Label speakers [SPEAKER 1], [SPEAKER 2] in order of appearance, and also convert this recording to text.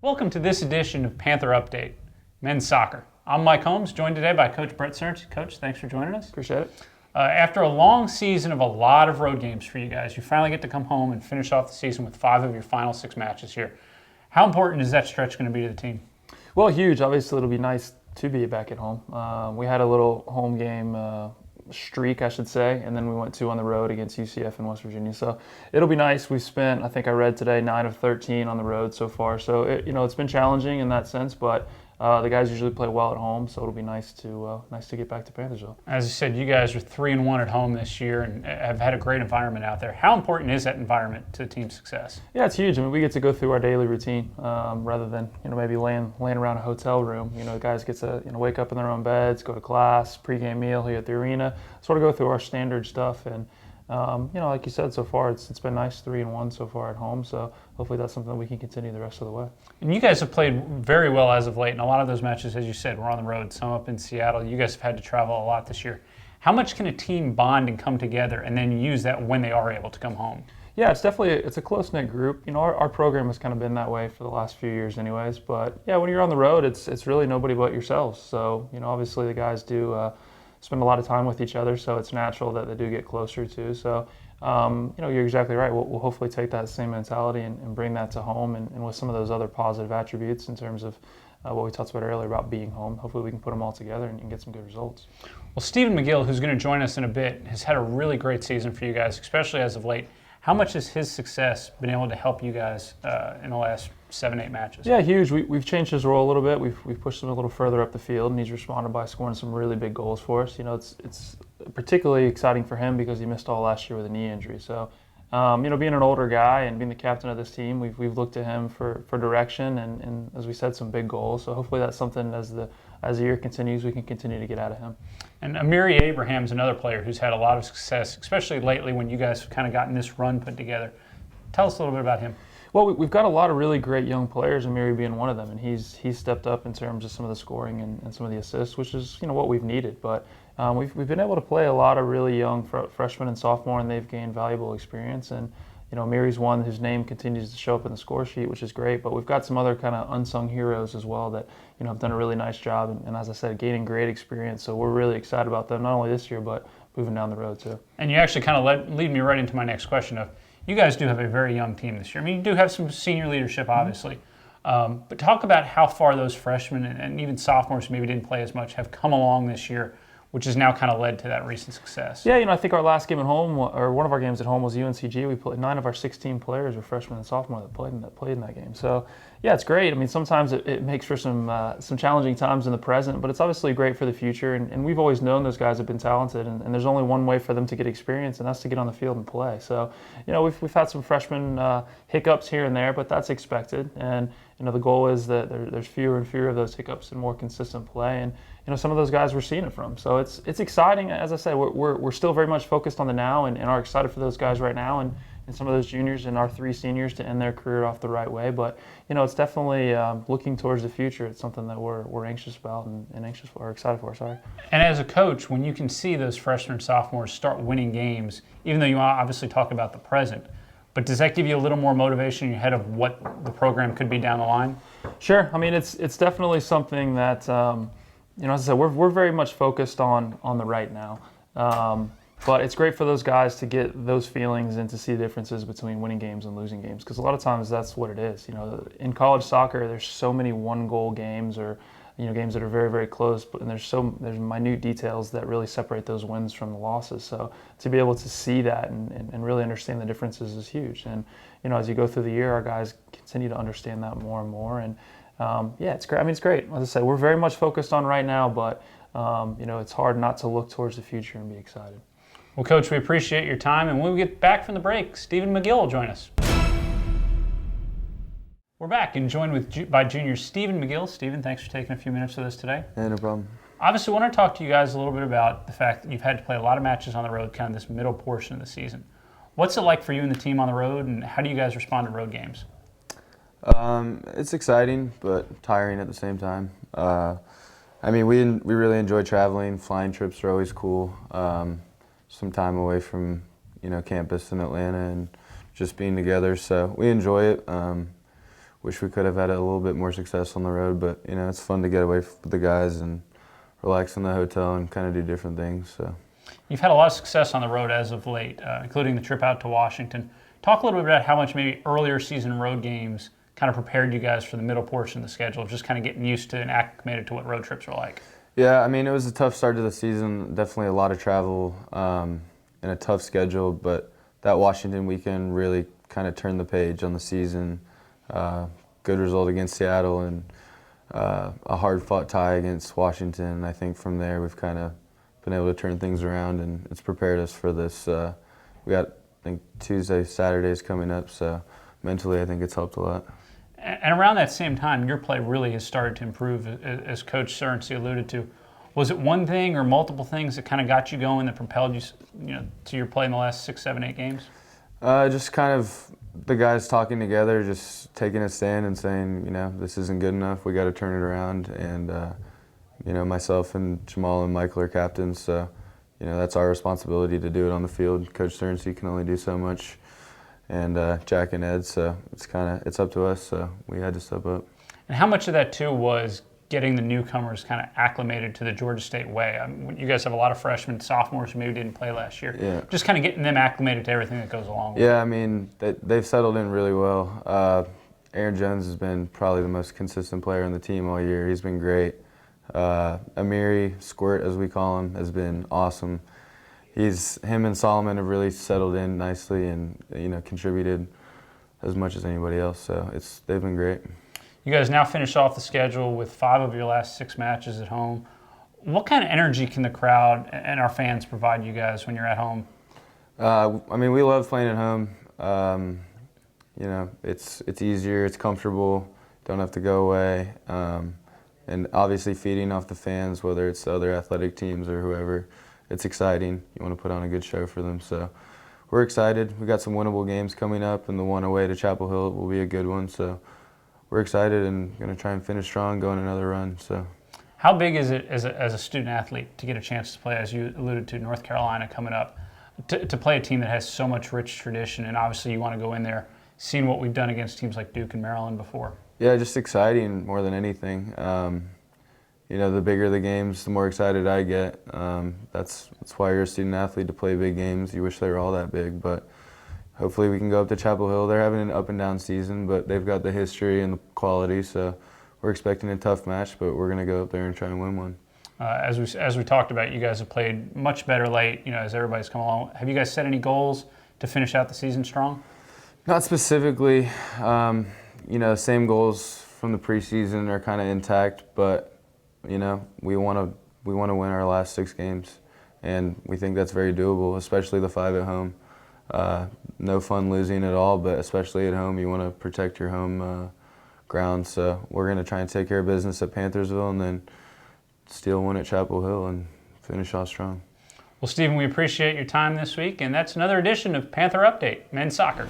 [SPEAKER 1] Welcome to this edition of Panther Update, Men's Soccer. I'm Mike Holmes, joined today by Coach Brett Cernst. Coach, thanks for joining us.
[SPEAKER 2] Appreciate it.
[SPEAKER 1] After a long season of a lot of road games for you guys, you finally get to come home and finish off the season with 5 of your final 6 matches here. How important is that stretch going to be to the team?
[SPEAKER 2] Well, huge. Obviously, it'll be nice to be back at home. We had a little home game streak, I should say, and then we went 2 on the road against UCF in West Virginia. So it'll be nice. We've spent, I think I read today, 9 of 13 on the road so far. So it's been challenging in that sense, but the guys usually play well at home, so it'll be nice to get back to Panthersville.
[SPEAKER 1] As I said, you guys are 3-1 at home this year and have had a great environment out there. How important is that environment to the team's success?
[SPEAKER 2] Yeah, it's huge. I mean, we get to go through our daily routine rather than maybe laying around a hotel room. The guys get to wake up in their own beds, go to class, pregame meal here at the arena, sort of go through our standard stuff. And like you said, so far it's been nice, 3-1 so far at home. So hopefully that's something that we can continue the rest of the way.
[SPEAKER 1] And you guys have played very well as of late, and a lot of those matches, as you said, were on the road, some up in Seattle. You guys have had to travel a lot this year. How much can a team bond and come together and then use that when they are able to come home?
[SPEAKER 2] Yeah, it's a close-knit group. Our program has kind of been that way for the last few years anyways. But yeah, when you're on the road, it's really nobody but yourselves. So, obviously the guys do spend a lot of time with each other, so it's natural that they do get closer too. So, you're exactly right. We'll hopefully take that same mentality and bring that to home and with some of those other positive attributes in terms of what we talked about earlier about being home. Hopefully we can put them all together and get some good results. Well,
[SPEAKER 1] Stephen McGill, who's going to join us in a bit, has had a really great season for you guys, especially as of late. How much has his success been able to help you guys in the last 7-8 matches?
[SPEAKER 2] Yeah, huge. We've changed his role a little bit. We've pushed him a little further up the field, and he's responded by scoring some really big goals for us. It's particularly exciting for him because he missed all last year with a knee injury. So, being an older guy and being the captain of this team, we've looked to him for direction and as we said, some big goals. So hopefully that's something as the year continues, we can continue to get out of him.
[SPEAKER 1] And Amiri Abraham's another player who's had a lot of success, especially lately when you guys have kind of gotten this run put together. Tell us a little bit about him. Well,
[SPEAKER 2] we've got a lot of really great young players, Amiri being one of them, and he's stepped up in terms of some of the scoring and some of the assists, which is what we've needed. But we've been able to play a lot of really young freshmen and sophomore, and they've gained valuable experience. And Amiri's one whose name continues to show up in the score sheet, which is great. But we've got some other kind of unsung heroes as well that have done a really nice job, and as I said, gaining great experience. So we're really excited about them, not only this year, but moving down the road too.
[SPEAKER 1] And you actually kind of lead me right into my next question of, you guys do have a very young team this year. I mean, you do have some senior leadership, obviously. But talk about how far those freshmen and even sophomores who maybe didn't play as much have come along this year, which has now kind of led to that recent success.
[SPEAKER 2] Yeah, I think our last game at home, or one of our games at home, was UNCG. We played 9 of our 16 players were freshmen and sophomore that played in that game. So, yeah, it's great. I mean, sometimes it makes for some challenging times in the present, but it's obviously great for the future. And we've always known those guys have been talented, and there's only one way for them to get experience, and that's to get on the field and play. So, we've had some freshman hiccups here and there, but that's expected. And the goal is that there's fewer and fewer of those hiccups and more consistent play. And some of those guys we're seeing it from. So it's exciting. As I say, we're still very much focused on the now and are excited for those guys right now and some of those juniors and our 3 seniors to end their career off the right way. But it's definitely looking towards the future. It's something that we're anxious about and anxious for, or excited for. Sorry.
[SPEAKER 1] And as a coach, when you can see those freshmen and sophomores start winning games, even though you obviously talk about the present, but does that give you a little more motivation in your head of what the program could be down the line?
[SPEAKER 2] Sure. I mean, it's definitely something that as I said, we're very much focused on the right now. But it's great for those guys to get those feelings and to see the differences between winning games and losing games, because a lot of times that's what it is. In college soccer, there's so many one-goal games or games that are very, very close, and there's minute details that really separate those wins from the losses. So to be able to see that and really understand the differences is huge. And as you go through the year, our guys continue to understand that more and more. And it's great. I mean, it's great. As I said, we're very much focused on right now, but it's hard not to look towards the future and be excited.
[SPEAKER 1] Well, Coach, we appreciate your time, and when we get back from the break, Stephen McGill will join us. We're back and joined by junior Stephen McGill. Stephen, thanks for taking a few minutes with us today.
[SPEAKER 3] Yeah, no problem.
[SPEAKER 1] Obviously, I want to talk to you guys a little bit about the fact that you've had to play a lot of matches on the road, kind of this middle portion of the season. What's it like for you and the team on the road, and how do you guys respond to road games?
[SPEAKER 3] It's exciting, but tiring at the same time. I mean, we really enjoy traveling. Flying trips are always cool. Some time away from campus in Atlanta and just being together. So we enjoy it. wish we could have had a little bit more success on the road, but you know, it's fun to get away with the guys and relax in the hotel and kind of do different things. So
[SPEAKER 1] You've had a lot of success on the road as of late, including the trip out to Washington. Talk a little bit about how much maybe earlier season road games kind of prepared you guys for the middle portion of the schedule, of just kind of getting used to and acclimated to what road trips are like.
[SPEAKER 3] yeah, I mean, it was a tough start to the season. Definitely a lot of travel and a tough schedule, but that Washington weekend really kind of turned the page on the season. Good result against Seattle and a hard-fought tie against Washington. I think from there we've kind of been able to turn things around, and it's prepared us for this. We got, I think, Tuesday, Saturdays coming up, so mentally I think it's helped a lot.
[SPEAKER 1] And around that same time, your play really has started to improve, as Coach Cerency alluded to. Was it one thing or multiple things that kind of got you going, that propelled you, to your play in the last 6, 7, 8 games?
[SPEAKER 3] Just kind of the guys talking together, just taking a stand and saying, this isn't good enough. We got to turn it around. And myself and Jamal and Michael are captains, so that's our responsibility to do it on the field. Coach Cerency can only do so much, and Jack and Ed, so it's up to us. So we had to step up.
[SPEAKER 1] And how much of that too was getting the newcomers kind of acclimated to the Georgia State way? I mean, you guys have a lot of freshmen, sophomores who maybe didn't play last year.
[SPEAKER 3] Yeah.
[SPEAKER 1] Just kind of getting them acclimated to everything that goes along with it.
[SPEAKER 3] Yeah, I mean, they've settled in really well. Aaron Jones has been probably the most consistent player on the team all year. He's been great. Amiri, Squirt as we call him, has been awesome. Him and Solomon have really settled in nicely and contributed as much as anybody else. So they've been great.
[SPEAKER 1] You guys now finish off the schedule with 5 of your last 6 matches at home. What kind of energy can the crowd and our fans provide you guys when you're at home?
[SPEAKER 3] I mean, we love playing at home. It's easier, it's comfortable, don't have to go away. And obviously feeding off the fans, whether it's other athletic teams or whoever, it's exciting. You want to put on a good show for them. So we're excited. We got some winnable games coming up, and the one away to Chapel Hill will be a good one. So we're excited and going to try and finish strong, go on another run. So,
[SPEAKER 1] how big is it as a student athlete to get a chance to play, as you alluded to, North Carolina coming up, to play a team that has so much rich tradition, and obviously you want to go in there, seeing what we've done against teams like Duke and Maryland before?
[SPEAKER 3] Yeah, just exciting more than anything. The bigger the games, the more excited I get. That's why you're a student athlete, to play big games. You wish they were all that big, but hopefully we can go up to Chapel Hill. They're having an up and down season, but they've got the history and the quality, so we're expecting a tough match, but we're going to go up there and try and win one.
[SPEAKER 1] As we talked about, you guys have played much better late, as everybody's come along. Have you guys set any goals to finish out the season strong?
[SPEAKER 3] Not specifically. Same goals from the preseason are kind of intact, but we want to win our last 6 games, and we think that's very doable, especially the 5 at home. No fun losing at all, but especially at home, you want to protect your home ground. So we're going to try and take care of business at Panthersville and then steal one at Chapel Hill and finish off strong.
[SPEAKER 1] Well, Stephen, we appreciate your time this week, and that's another edition of Panther Update Men's Soccer.